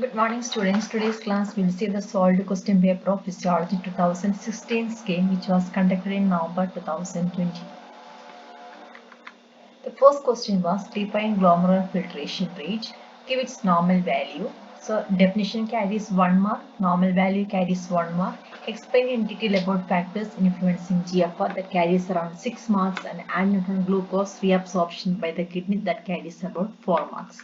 Good morning, students. Today's class will see the solved question paper of Physiology 2016 scheme, which was conducted in November 2020. The first question was define glomerular filtration rate, give its normal value. So definition carries 1 mark, normal value carries 1 mark. Explain in detail about factors influencing GFR that carries around 6 marks, and add glucose reabsorption by the kidney that carries about 4 marks.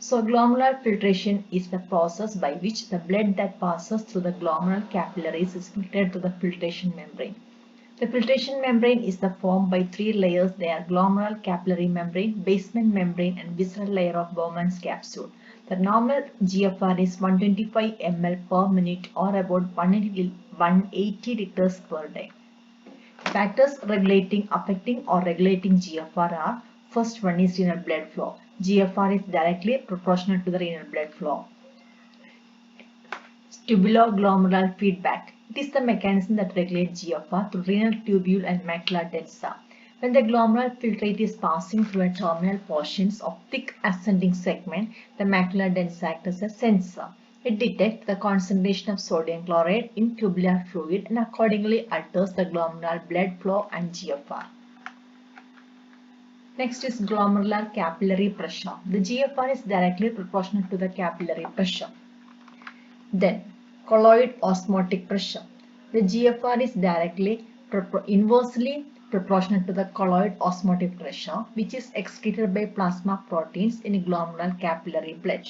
So glomerular filtration is the process by which the blood that passes through the glomerular capillaries is filtered to the filtration membrane. The filtration membrane is formed by three layers. They are glomerular capillary membrane, basement membrane, and visceral layer of Bowman's capsule. The normal GFR is 125 ml per minute or about 180 liters per day. Factors affecting or regulating GFR are: first one is renal blood flow. GFR is directly proportional to the renal blood flow. Tubuloglomerular feedback. It is the mechanism that regulates GFR through renal tubule and macula densa. When the glomerular filtrate is passing through a terminal portions of thick ascending segment, the macula densa acts as a sensor. It detects the concentration of sodium chloride in tubular fluid and accordingly alters the glomerular blood flow and GFR. Next is glomerular capillary pressure. The GFR is directly proportional to the capillary pressure. Then, colloid osmotic pressure. The GFR is inversely proportional to the colloid osmotic pressure, which is excreted by plasma proteins in glomerular capillary blood.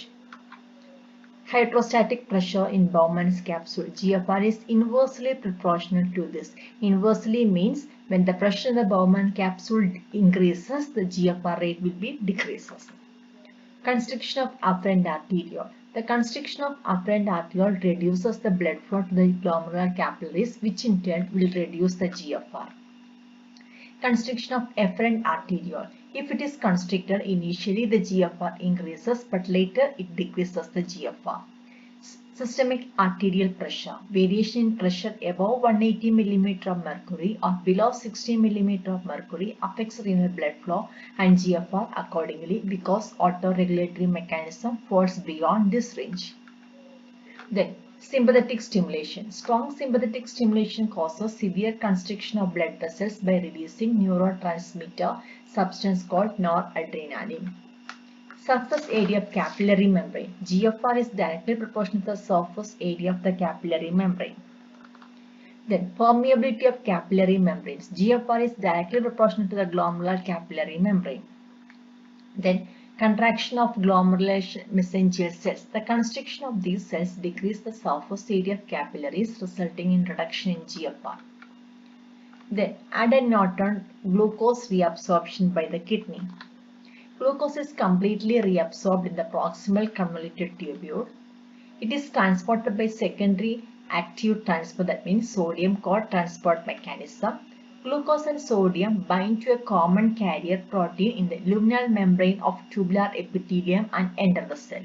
Hydrostatic pressure in Bowman's capsule. GFR is inversely proportional to this. Inversely means when the pressure in the Bowman capsule increases, the GFR rate will be decreases. Constriction of afferent arteriole. The constriction of afferent arteriole reduces the blood flow to the glomerular capillaries, which in turn will reduce the GFR. Constriction of efferent arteriole. If it is constricted, initially the GFR increases, but later it decreases the GFR. Systemic arterial pressure. Variation in pressure above 180 mm of mercury or below 60 mm of mercury affects renal blood flow and GFR accordingly because autoregulatory mechanism falls beyond this range. Then, sympathetic stimulation. Strong sympathetic stimulation causes severe constriction of blood vessels by releasing neurotransmitter substance called noradrenaline. Surface area of capillary membrane. GFR is directly proportional to the surface area of the capillary membrane. Then permeability of capillary membranes. GFR is directly proportional to the glomerular capillary membrane. Then contraction of glomerular mesangial cells. The constriction of these cells decrease the surface area of capillaries, resulting in reduction in GFR. Then adenosine glucose reabsorption by the kidney. Glucose is completely reabsorbed in the proximal convoluted tubule. It is transported by secondary active transport, that means sodium co-transport mechanism. Glucose and sodium bind to a common carrier protein in the luminal membrane of tubular epithelium and enter the cell.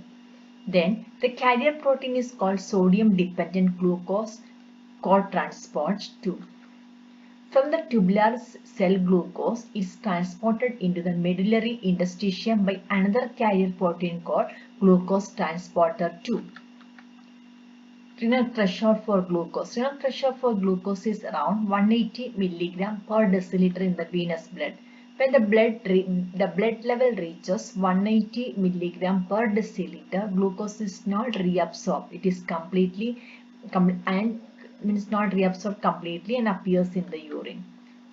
Then the carrier protein is called sodium dependent glucose co-transport 2. From the tubular cell, glucose is transported into the medullary interstitium by another carrier protein called glucose transporter 2. Renal threshold for glucose. Renal threshold for glucose is around 180 mg per deciliter in the venous blood. When the blood level reaches 180 mg per deciliter, glucose is not reabsorbed. It is not reabsorbed completely and appears in the urine.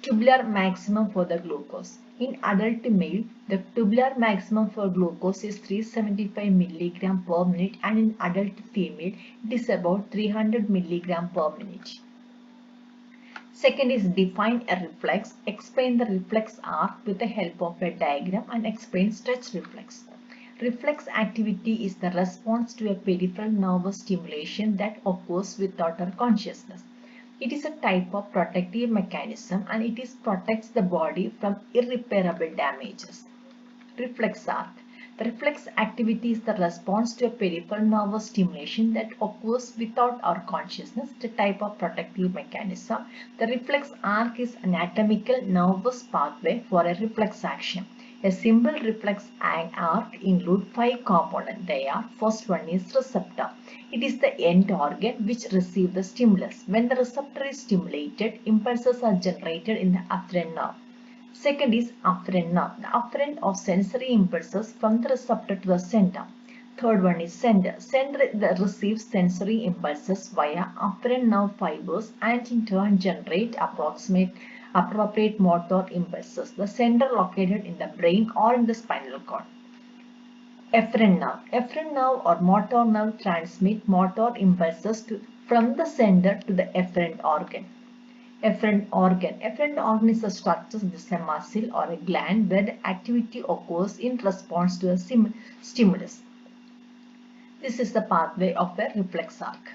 Tubular maximum for the glucose. In adult male, the tubular maximum for glucose is 375 mg per minute, and in adult female, it is about 300 mg per minute. Second is define a reflex. Explain the reflex arc with the help of a diagram and explain stretch reflex. Reflex activity is the response to a peripheral nervous stimulation that occurs without our consciousness. It is a type of protective mechanism and it protects the body from irreparable damages. Reflex arc. The reflex activity is the response to a peripheral nervous stimulation that occurs without our consciousness, the type of protective mechanism. The reflex arc is anatomical nervous pathway for a reflex action. A simple reflex arc includes 5 components. They are: first one is receptor. It is the end organ which receives the stimulus. When the receptor is stimulated, impulses are generated in the afferent nerve. Second is afferent nerve, the afferent of sensory impulses from the receptor to the center. Third one is sender. Sender receives sensory impulses via afferent nerve fibers and in turn generate appropriate motor impulses. The sender located in the brain or in the spinal cord. Efferent nerve. Efferent nerve or motor nerve transmit motor impulses from the sender to the efferent organ. Efferent organ. Efferent organ is a structure such as a muscle or a gland where the activity occurs in response to a stimulus. This is the pathway of a reflex arc.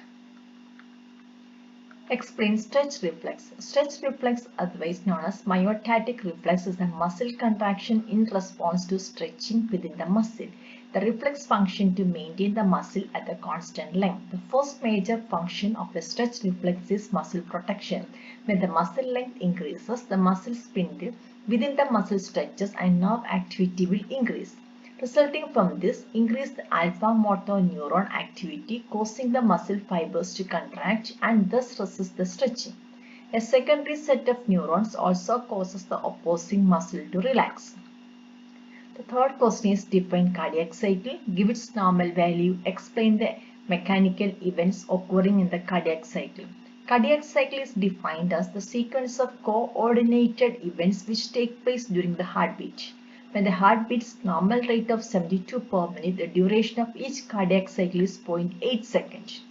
Explain stretch reflex. Stretch reflex, otherwise known as myotatic reflex, is a muscle contraction in response to stretching within the muscle. The reflex function to maintain the muscle at a constant length. The first major function of a stretch reflex is muscle protection. When the muscle length increases, the muscle spindle within the muscle stretches and nerve activity will increase. Resulting from this, increased alpha motor neuron activity causing the muscle fibers to contract and thus resist the stretching. A secondary set of neurons also causes the opposing muscle to relax. The third question is define cardiac cycle, give its normal value, explain the mechanical events occurring in the cardiac cycle. Cardiac cycle is defined as the sequence of coordinated events which take place during the heartbeat. When the heart beats normal rate of 72 per minute, the duration of each cardiac cycle is 0.8 seconds.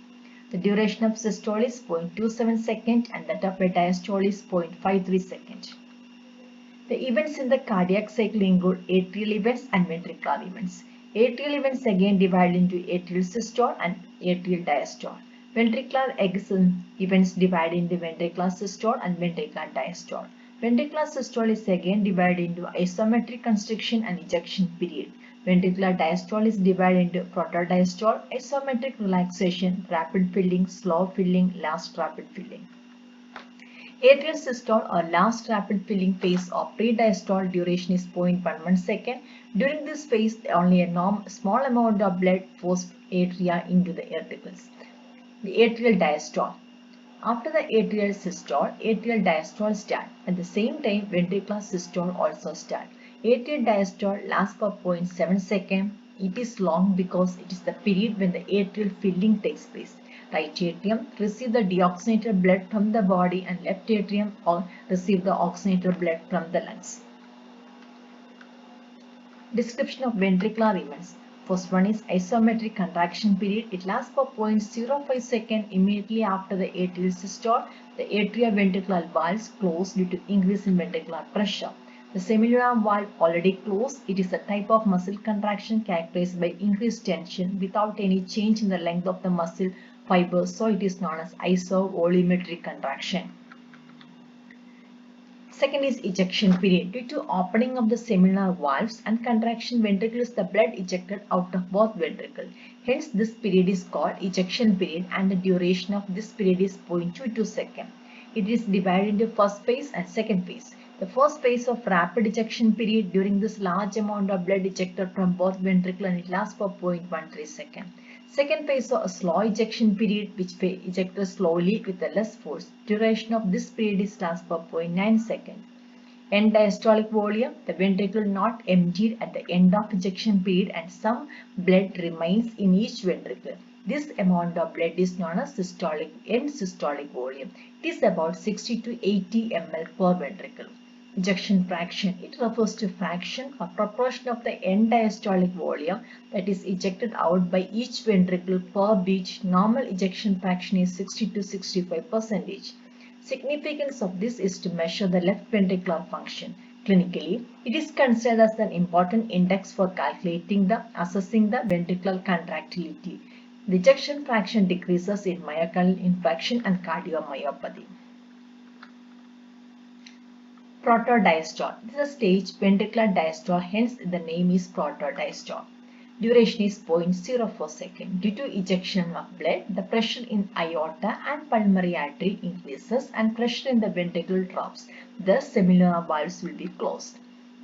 The duration of systole is 0.27 seconds and that of a diastole is 0.53 seconds. The events in the cardiac cycle include atrial events and ventricular events. Atrial events again divide into atrial systole and atrial diastole. Ventricular events divide into ventricular systole and ventricular diastole. Ventricular systole is again divided into isometric constriction and ejection period. Ventricular diastole is divided into protodiastole, isometric relaxation, rapid filling, slow filling, last rapid filling. Atrial systole or last rapid filling phase or pre-diastole duration is 0.11 second. During this phase, only a small amount of blood flows atria into the ventricles. The atrial diastole. After the atrial systole, atrial diastole starts. At the same time, ventricular systole also starts. Atrial diastole lasts for 0.7 seconds. It is long because it is the period when the atrial filling takes place. Right atrium receive the deoxygenated blood from the body and left atrium or receive the oxygenated blood from the lungs. Description of ventricular events. First one is isometric contraction period. It lasts for 0.05 seconds immediately after the atrial systole. The atrioventricular valves close due to increase in ventricular pressure. The semilunar valve already closed. It is a type of muscle contraction characterized by increased tension without any change in the length of the muscle fibers, so it is known as isovolumetric contraction. Second is ejection period. Due to opening of the semilunar valves and contraction ventricles, the blood ejected out of both ventricles. Hence, this period is called ejection period and the duration of this period is 0.22 seconds. It is divided into first phase and second phase. The first phase of rapid ejection period, during this large amount of blood ejected from both ventricles and it lasts for 0.13 seconds. Second phase of a slow ejection period which ejected slowly with a less force. Duration of this period is lasts for 0.9 seconds. End diastolic volume, the ventricle not emptied at the end of ejection period and some blood remains in each ventricle. This amount of blood is known as end systolic volume. It is about 60 to 80 ml per ventricle. Ejection fraction. It refers to fraction or proportion of the end diastolic volume that is ejected out by each ventricle per beat. Normal ejection fraction is 60 to 65%. Significance of this is to measure the left ventricular function. Clinically, it is considered as an important index for assessing the ventricular contractility. The ejection fraction decreases in myocardial infarction and cardiomyopathy. Protodiastole. This is a stage ventricular diastole, hence the name is protodiastole. Duration is 0.04 seconds. Due to ejection of blood, the pressure in aorta and pulmonary artery increases and pressure in the ventricle drops. Thus, semilunar valves will be closed.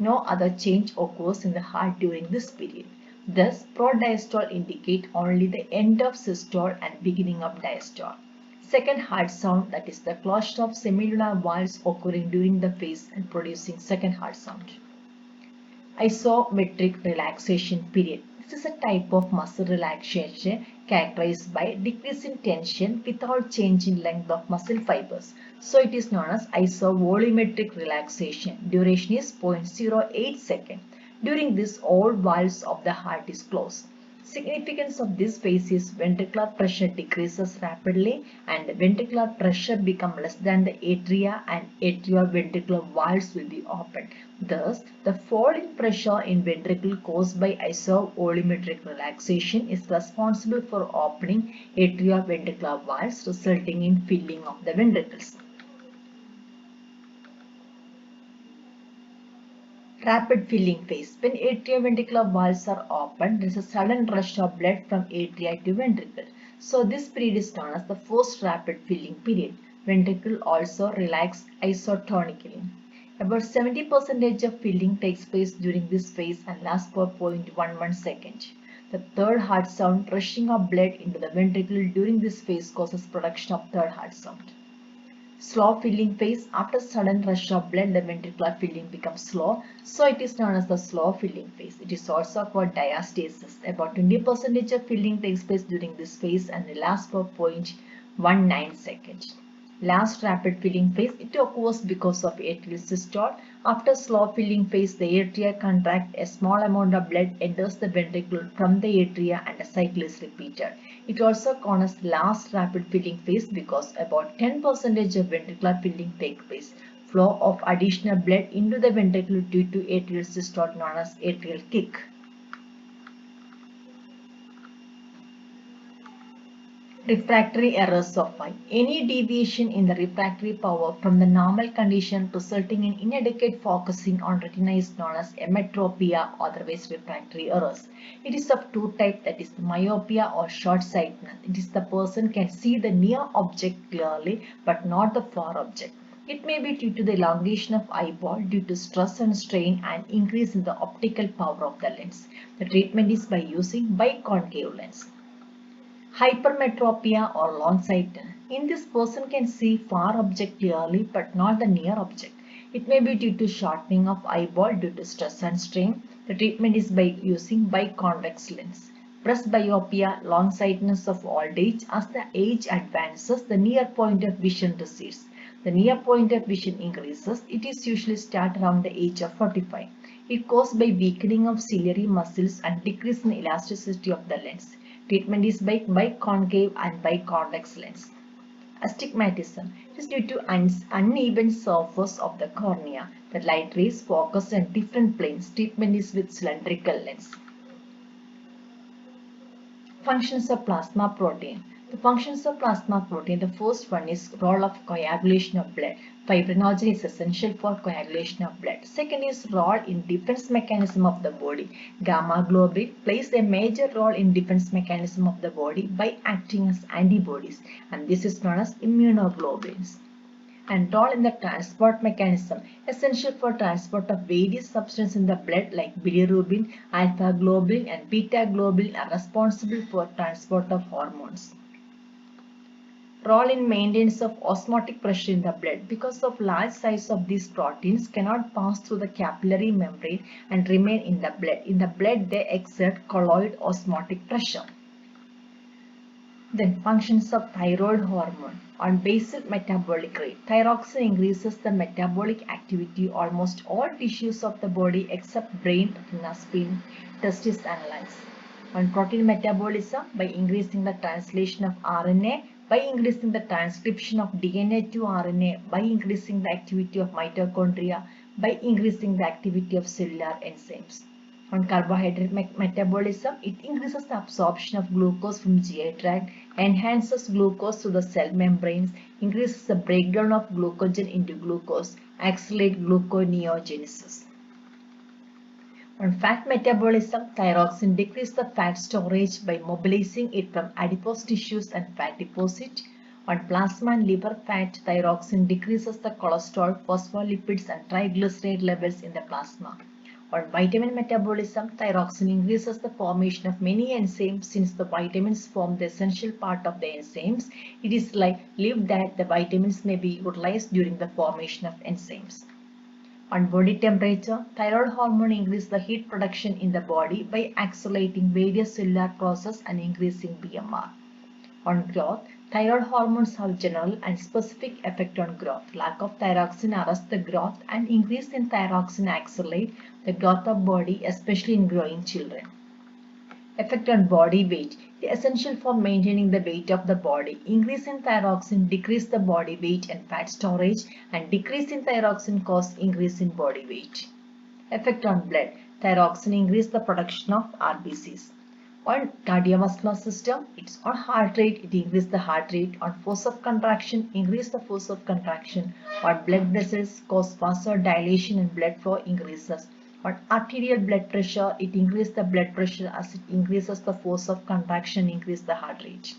No other change occurs in the heart during this period. Thus, prodiastole indicate only the end of systole and beginning of diastole. Second heart sound, that is the closure of semilunar valves occurring during the phase and producing second heart sound. Isometric relaxation period. This is a type of muscle relaxation characterized by decrease in tension without change in length of muscle fibers. So it is known as isovolumetric relaxation. Duration is 0.08 seconds. During this, all valves of the heart is closed. Significance of this phase is ventricular pressure decreases rapidly and the ventricular pressure becomes less than the atria and atrioventricular valves will be opened. Thus, the fall in pressure in ventricle caused by isovolumetric relaxation is responsible for opening atrioventricular valves resulting in filling of the ventricles. Rapid filling phase. When atrioventricular valves are open, there is a sudden rush of blood from atria to ventricle. So this period is known as the first rapid filling period. Ventricle also relax isotonically. About 70% of filling takes place during this phase and lasts for 0.11 second. The third heart sound, rushing of blood into the ventricle during this phase causes production of third heart sound. Slow filling phase. After sudden rush of blood, the ventricular filling becomes slow. So it is known as the slow filling phase. It is also called diastasis. About 20% of filling takes place during this phase and it lasts for 0.19 seconds. Last rapid filling phase, it occurs because of atrial systole. After slow filling phase, the atria contract, a small amount of blood enters the ventricle from the atria and a cycle is repeated. It also called as last rapid filling phase because about 10% of ventricular filling takes place. Flow of additional blood into the ventricle due to atrial systole known as atrial kick. Refractory errors of eye. Any deviation in the refractory power from the normal condition resulting in inadequate focusing on retina is known as emmetropia, otherwise refractory errors. It is of two types, that is the myopia or short-sightedness. It is the person can see the near object clearly but not the far object. It may be due to the elongation of eyeball due to stress and strain and increase in the optical power of the lens. The treatment is by using biconcave lens. Hypermetropia or long-sightedness. In this, person can see far object clearly but not the near object. It may be due to shortening of eyeball due to stress and strain. The treatment is by using biconvex lens. Presbyopia, long-sightedness of old age. As the age advances, the near point of vision recedes. The near point of vision increases. It is usually start around the age of 45. It caused by weakening of ciliary muscles and decrease in elasticity of the lens. Treatment is by biconcave and biconvex lens. Astigmatism is due to uneven surface of the cornea. The light rays focus on different planes. Treatment is with cylindrical lens. Functions of plasma protein. The functions of plasma protein, the first one is role of coagulation of blood. Fibrinogen is essential for coagulation of blood. Second is role in defense mechanism of the body. Gamma globulin plays a major role in defense mechanism of the body by acting as antibodies, and this is known as immunoglobulins. And role in the transport mechanism, essential for transport of various substances in the blood like bilirubin, alpha globulin and beta globulin are responsible for transport of hormones. Role in maintenance of osmotic pressure in the blood. Because of large size of these proteins cannot pass through the capillary membrane and remain in the blood. In the blood they exert colloid osmotic pressure. Then functions of thyroid hormone. On basal metabolic rate, thyroxine increases the metabolic activity almost all tissues of the body except brain, retina, spleen, testes and lungs. On protein metabolism, by increasing the translation of RNA, by increasing the transcription of DNA to RNA, by increasing the activity of mitochondria, by increasing the activity of cellular enzymes. On carbohydrate metabolism, it increases the absorption of glucose from GI tract, enhances glucose to the cell membranes, increases the breakdown of glucogen into glucose, accelerates gluconeogenesis. On fat metabolism, thyroxine decreases the fat storage by mobilizing it from adipose tissues and fat deposit. On plasma and liver fat, thyroxine decreases the cholesterol, phospholipids and triglyceride levels in the plasma. On vitamin metabolism, thyroxine increases the formation of many enzymes. Since the vitamins form the essential part of the enzymes, it is believed that the vitamins may be utilized during the formation of enzymes. On body temperature, thyroid hormone increases the heat production in the body by accelerating various cellular processes and increasing BMR. On growth, thyroid hormones have general and specific effect on growth. Lack of thyroxine arrests the growth and increase in thyroxine accelerate the growth of body, especially in growing children. Effect on body weight. It is essential for maintaining the weight of the body. Increase in thyroxine decrease the body weight and fat storage, and decrease in thyroxine cause increase in body weight. Effect on blood. Thyroxine increase the production of RBCs. On cardiovascular system, it's on heart rate, it increases the heart rate. On force of contraction, increase the force of contraction. On blood vessels, cause vasodilation and blood flow increases. On arterial blood pressure, it increases the blood pressure as it increases the force of contraction, increase the heart rate.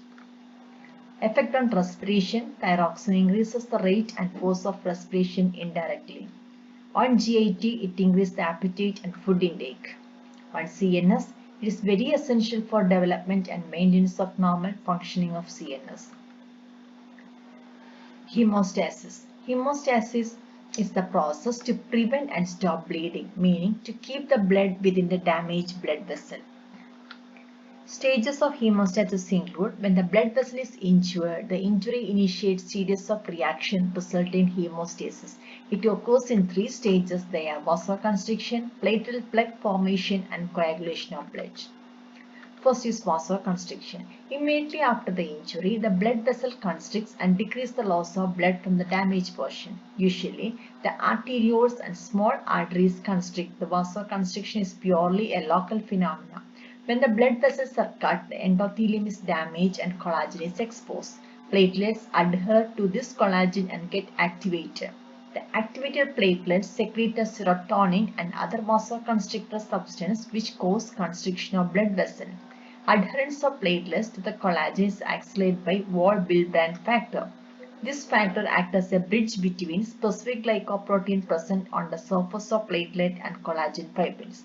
Effect on respiration, thyroxine increases the rate and force of respiration indirectly. On GIT, it increases the appetite and food intake. On CNS, it is very essential for development and maintenance of normal functioning of CNS. Hemostasis. Hemostasis is the process to prevent and stop bleeding, meaning to keep the blood within the damaged blood vessel. Stages of hemostasis include when the blood vessel is injured, the injury initiates series of reactions resulting in hemostasis. It occurs in 3 stages. They are vasoconstriction, platelet plaque formation, and coagulation of blood. First is vasoconstriction. Immediately after the injury, the blood vessel constricts and decreases the loss of blood from the damaged portion. Usually, the arterioles and small arteries constrict. The vasoconstriction is purely a local phenomenon. When the blood vessels are cut, the endothelium is damaged and collagen is exposed. Platelets adhere to this collagen and get activated. The activated platelets secrete a serotonin and other vasoconstrictor substance which cause constriction of blood vessel. Adherence of platelets to the collagen is accelerated by Wald-Willebrand factor. This factor acts as a bridge between specific glycoprotein present on the surface of platelet and collagen fibrils.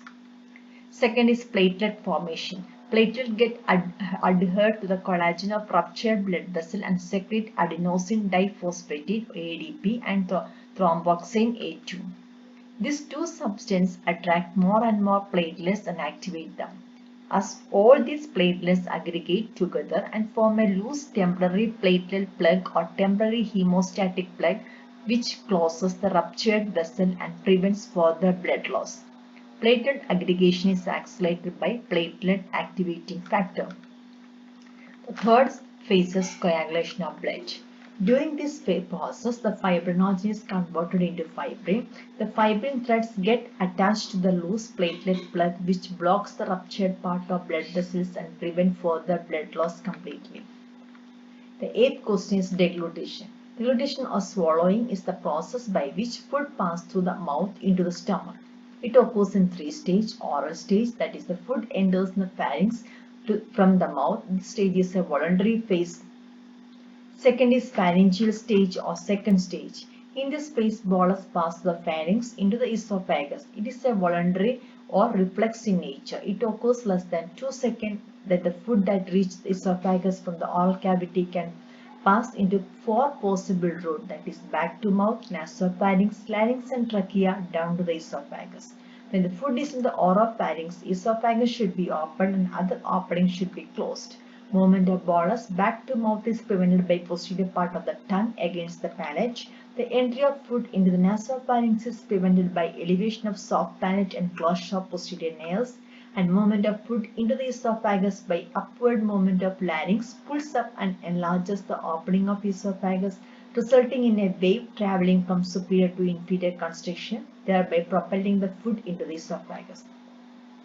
Second is platelet formation. Platelets get adhered to the collagen of ruptured blood vessel and secrete adenosine diphosphatide ADP and thromboxane A2. These two substances attract more and more platelets and activate them. As all these platelets aggregate together and form a loose temporary platelet plug or temporary hemostatic plug which closes the ruptured vessel and prevents further blood loss. Platelet aggregation is accelerated by platelet activating factor. The third phase is coagulation of blood. During this process, the fibrinogen is converted into fibrin. The fibrin threads get attached to the loose platelet plug which blocks the ruptured part of blood vessels and prevents further blood loss completely. The eighth question is deglutition. Deglutition or swallowing is the process by which food passes through the mouth into the stomach. It occurs in 3 stages. Oral stage, that is the food enters the pharynx from the mouth. This stage is a voluntary phase. Second is pharyngeal stage or second stage. In this phase, bolus passes the pharynx into the esophagus. It is a voluntary or reflex in nature. It occurs less than 2 seconds that the food that reaches the esophagus from the oral cavity can pass into 4 possible routes, that is back to mouth, nasopharynx, larynx and trachea down to the esophagus. When the food is in the oropharynx, esophagus should be opened and other openings should be closed. Movement of bolus back to mouth is prevented by posterior part of the tongue against the palate. The entry of food into the nasopharynx is prevented by elevation of soft palate and closure of posterior nails. And movement of food into the esophagus by upward movement of larynx pulls up and enlarges the opening of esophagus, resulting in a wave traveling from superior to inferior constriction, thereby propelling the food into the esophagus.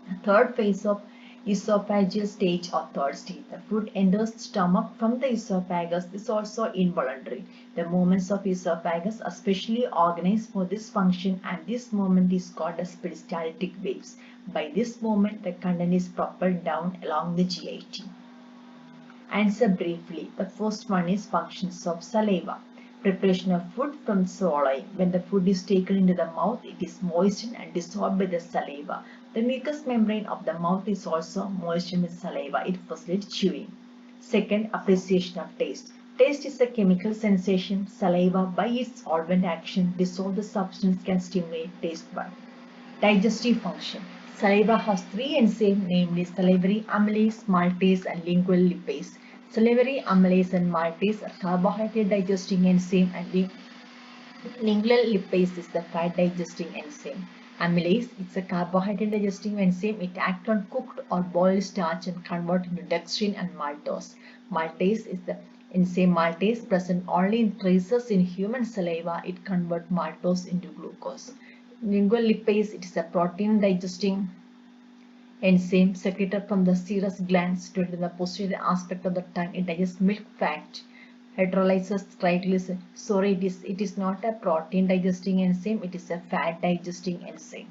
The third phase of esophageal stage or third stage. The food enters the stomach from the esophagus is also involuntary. The movements of esophagus are specially organized for this function and this movement is called as peristaltic waves. By this movement, the content is propelled down along the GIT. Answer briefly. The first one is functions of saliva. Preparation of food from swallowing. When the food is taken into the mouth, it is moistened and dissolved by the saliva. The mucous membrane of the mouth is also moistened with saliva. It facilitates chewing. Second, appreciation of taste. Taste is a chemical sensation. Saliva, by its solvent action, dissolve the substance can stimulate taste bud. Digestive function. Saliva has three enzymes, namely salivary amylase, maltase, and lingual lipase. Salivary amylase and maltase are carbohydrate digesting enzyme, and lingual lipase is the fat digesting enzyme. Amylase is a carbohydrate digesting enzyme. It acts on cooked or boiled starch and converts into dextrin and maltose. Maltase is the enzyme maltase present only in traces in human saliva. It converts maltose into glucose. Lingual lipase, it is a protein digesting enzyme secreted from the serous glands situated in the posterior aspect of the tongue. It digests milk fat, hydrolyzes triglycerides. Sorry, it is not a protein digesting enzyme, it is a fat digesting enzyme.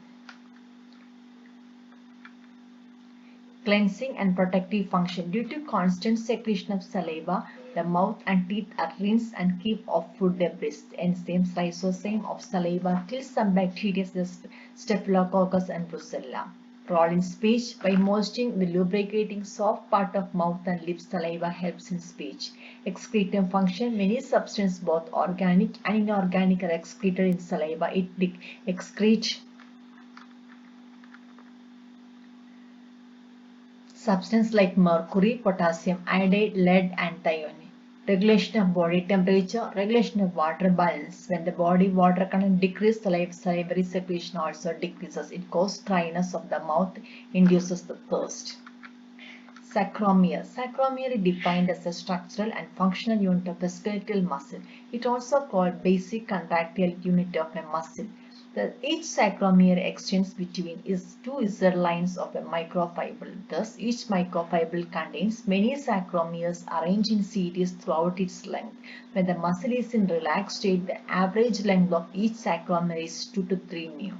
Cleansing and protective function. Due to constant secretion of saliva, the mouth and teeth are rinsed and keep off food debris. Enzymes lysozyme of saliva kills some bacteria such as Staphylococcus and Brucella. Role in speech. By moistening the lubricating soft part of mouth and lips, saliva helps in speech. Excretum function. Many substances, both organic and inorganic, are excreted in saliva. It excretes substances like mercury, potassium iodide, lead, and thione. Regulation of body temperature, regulation of water balance. When the body water content decreases, salivary secretion also decreases. It causes dryness of the mouth, induces the thirst. Sacromeres. Sacromere is defined as a structural and functional unit of the skeletal muscle. It also called basic contractile unit of a muscle. Each sacromere extends between two Z lines of a microfibril. Thus, each microfibril contains many sacromeres arranged in series throughout its length. When the muscle is in relaxed state, the average length of each sacromere is 2 to 3 μ.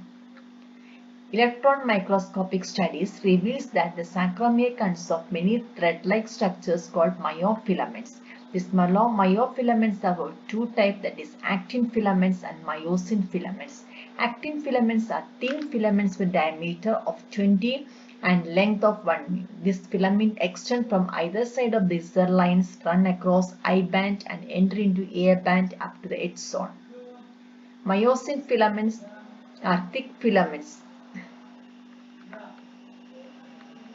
Electron microscopic studies reveals that the sacromere consists of many thread-like structures called myofilaments. These myofilaments are of two types, that is actin filaments and myosin filaments. Actin filaments are thin filaments with diameter of 20 and length of 1 μ. This filament extends from either side of the Z lines, run across I band and enter into A band up to the edge zone. Myosin filaments are thick filaments.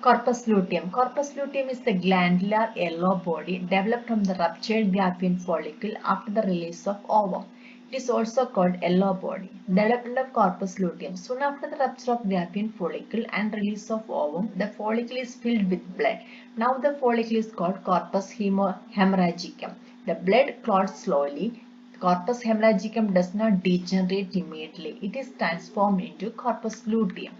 Corpus luteum. Corpus luteum is the glandular yellow body developed from the ruptured Gallian follicle after the release of ovum. It is also called yellow body. Development of corpus luteum. Soon after the rupture of Gallian follicle and release of ovum, the follicle is filled with blood. Now the follicle is called corpus hemorrhagicum. The blood clots slowly. Corpus hemorrhagicum does not degenerate immediately. It is transformed into corpus luteum.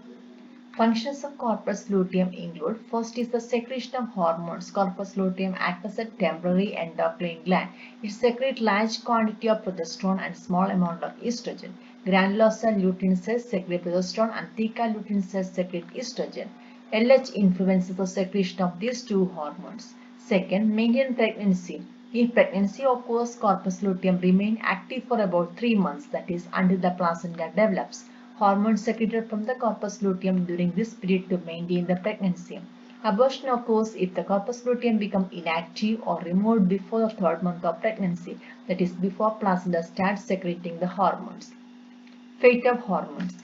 Functions of corpus luteum include: first is the secretion of hormones. Corpus luteum acts as a temporary endocrine gland. It secretes large quantity of progesterone and small amount of estrogen. Granular cell lutein cells secrete progesterone and theca lutein cells secrete estrogen. LH influences the secretion of these two hormones. Second, maintain pregnancy. If pregnancy occurs, corpus luteum remains active for about 3 months, that is, until the placenta develops. Hormones secreted from the corpus luteum during this period to maintain the pregnancy. Abortion occurs if the corpus luteum becomes inactive or removed before the 3rd month of pregnancy, that is, before placenta starts secreting the hormones. Fate of hormones.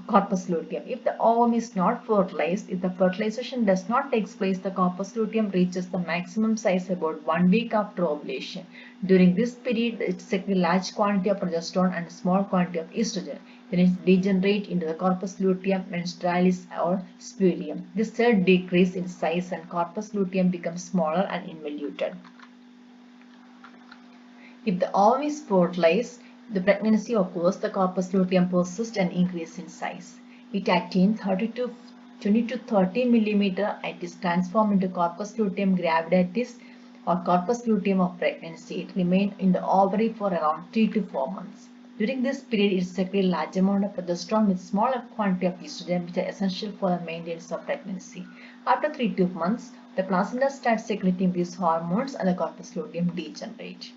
Corpus luteum. If the ovum is not fertilized, if the fertilization does not take place, the corpus luteum reaches the maximum size about 1 week after ovulation. During this period, it secretes large quantity of progesterone and small quantity of estrogen. Then it degenerates into the corpus luteum menstrualis or spulium. This cell decreases in size and corpus luteum becomes smaller and involuted. If the ovum is fertilized, the pregnancy occurs, the corpus luteum persists and increases in size. It attains 20 to 30 mm and it is transformed into corpus luteum gravidatis or corpus luteum of pregnancy. It remains in the ovary for around 3 to 4 months. During this period, it secretes a large amount of progesterone with smaller quantity of estrogen, which are essential for the maintenance of pregnancy. After 3 to 4 months, the placenta starts secreting these hormones and the corpus luteum degenerates.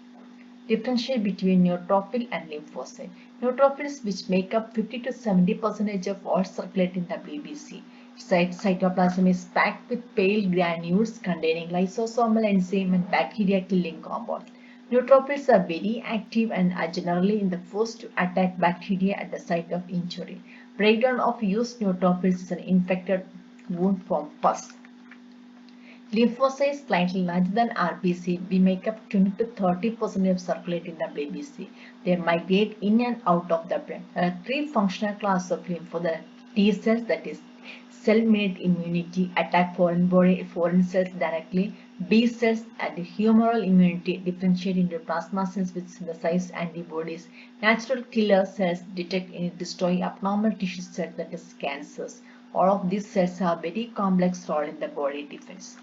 Differentiate between neutrophil and lymphocyte. Neutrophils, which make up 50 to 70% of all circulating the BBC. Cytoplasm is packed with pale granules containing lysosomal enzyme and bacteria-killing compounds. Neutrophils are very active and are generally in the first to attack bacteria at the site of injury. Breakdown of used neutrophils is an infected wound from pus. Lymphocytes slightly larger than RBC, we make up 20 to 30% of circulating the BBC. They migrate in and out of the brain. There are three functional classes of lymphocytes: T cells, that is cell-mediated immunity, attack foreign cells directly. B cells and humoral immunity differentiate into plasma cells which synthesize antibodies. Natural killer cells detect and destroy abnormal tissue cells, that is cancers. All of these cells have very complex role in the body defense.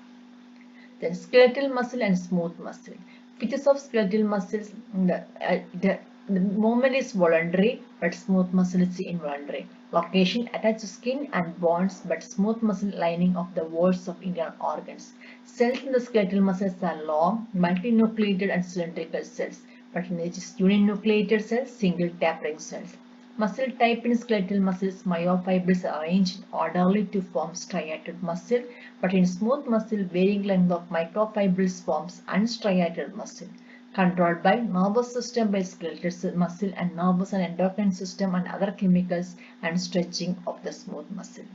Then skeletal muscle and smooth muscle. Features of skeletal muscles: the movement is voluntary, but smooth muscle is involuntary. Location attached to skin and bones, but smooth muscle lining of the walls of internal organs. Cells in the skeletal muscles are long, multinucleated and cylindrical cells, but in the uninucleated cells, single tapering cells. Muscle type in skeletal muscles: myofibrils are arranged orderly to form striated muscle, but in smooth muscle, varying length of microfibrils forms unstriated muscle. Controlled by nervous system by skeletal muscle and nervous and endocrine system and other chemicals and stretching of the smooth muscle.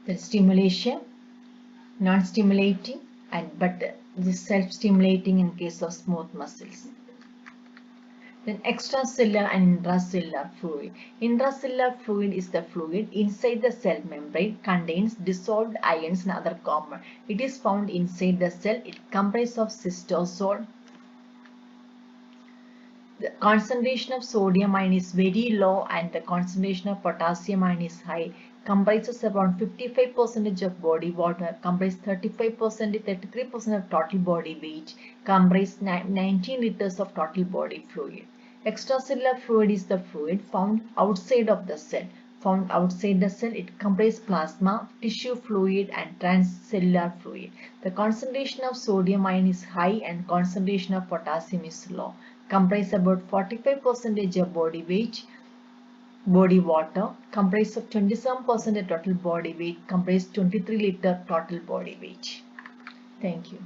Then stimulation, non-stimulating but self-stimulating in case of smooth muscles. Then extracellular and intracellular fluid. Intracellular fluid is the fluid inside the cell membrane, contains dissolved ions and other compounds. It is found inside the cell. It comprises of cytosol. The concentration of sodium ion is very low and the concentration of potassium ion is high. Comprises around 55% of body water, comprises 35% to 33% of total body weight, comprises 19 liters of total body fluid. Extracellular fluid is the fluid found outside of the cell. Found outside the cell, it comprises plasma, tissue fluid and transcellular fluid. The concentration of sodium ion is high and concentration of potassium is low. Comprise about 45% of body weight, body water, comprise of 27% of total body weight, comprise 23 liter total body weight. Thank you.